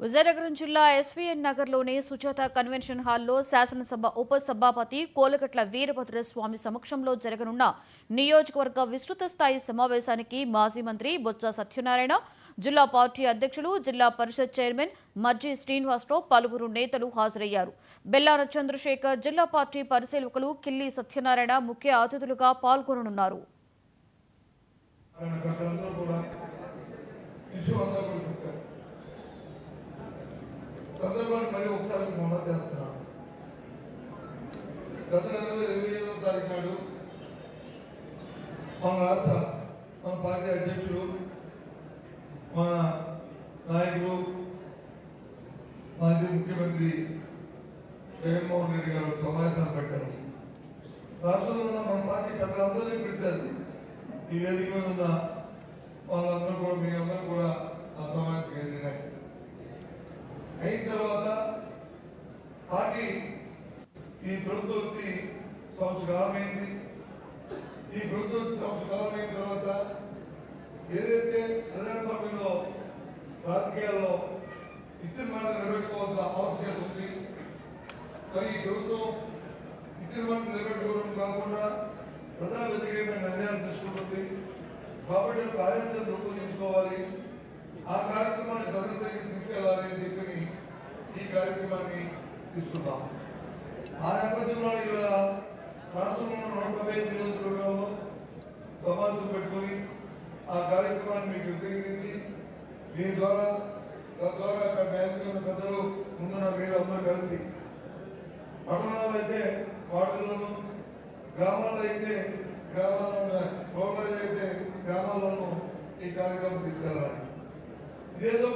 విజయనగరం జిల్లా ఎస్వీఎన్ నగర్లోని సుజాత కన్వెన్షన్ హాల్లో శాసనసభ ఉపసభాపతి కోలగట్ల వీరభద్రస్వామి సమక్షంలో జరగనున్న నియోజకవర్గ విస్తృత స్థాయి సమావేశానికి మాజీ మంత్రి బొత్స సత్యనారాయణ, జిల్లా పార్టీ అధ్యక్షులు, జిల్లా పరిషత్ చైర్మన్ మజ్జి శ్రీనివాసరావు, పలువురు నేతలు హాజరయ్యారు. బెల్లాన చంద్రశేఖర్, జిల్లా పార్టీ పరిశీలకులు కిల్లి సత్యనారాయణ ముఖ్య అతిథులుగా పాల్గొననున్నారు. సందర్భాన్ని మళ్ళీ ఒకసారి మొదలు చేస్తున్నాను. గత నెలలో 27వ తారీఖు నాడు మన పార్టీ అధ్యక్షులు, మన నాయకులు, మాజీ ముఖ్యమంత్రి జగన్మోహన్ రెడ్డి గారు సమావేశాన్ని పెట్టారు. రాష్ట్రంలో ఉన్న మన పార్టీ పెద్దలందరినీ పిలిచారు. ఈ వేదిక మీద ఉన్న వాళ్ళందరూ కూడా, మీ అందరూ కూడా ఆ సమావేశం వెళ్ళినాయి. అయిన తర్వాత పార్టీ ఈ ప్రభుత్వం వచ్చి సంవత్సరకాలమైంది. ఈ ప్రభుత్వం వచ్చి సంవత్సరకాలమైన తర్వాత ఏదైతే ప్రజాస్వామ్యంలో రాజకీయాల్లో ఇచ్చిన మాట నిలబెట్టుకోవాల్సిన ఆవశ్యకత ఉంది. కానీ ఈ ప్రభుత్వం ఇచ్చిన మాట నిలబెట్టుకోవడం కాకుండా ప్రజా వ్యతిరేకమైన నిర్ణయాలు తీసుకుంటుంది. కాబట్టి కార్యాచరణ రూపొందించుకోవాలి, ఆ కార్యక్రమాన్ని ప్రజల దగ్గరికి తీసుకెళ్లాలి అని చెప్పి ఈ కార్యక్రమాన్ని తీసుకున్నాం. ఆ నేపథ్యంలో ఇలా రాష్ట్రంలో 115 నియోజకవర్గాల్లో సమావేశం పెట్టుకుని ఆ కార్యక్రమాన్ని మీకు విశదీకరించి దీని ద్వారా తద్వారా అక్కడ బ్యాంకుల పెద్దలు ముందున్న మీరు అందరూ కలిసి, పట్టణాలు అయితే వాటిల్లోనూ, గ్రామాల్లో అయితే గ్రామాల్లో, రోడ్లలో అయితే గ్రామాల్లోనూ ఈ కార్యక్రమం తీసుకెళ్ళాలి. ఇదేదో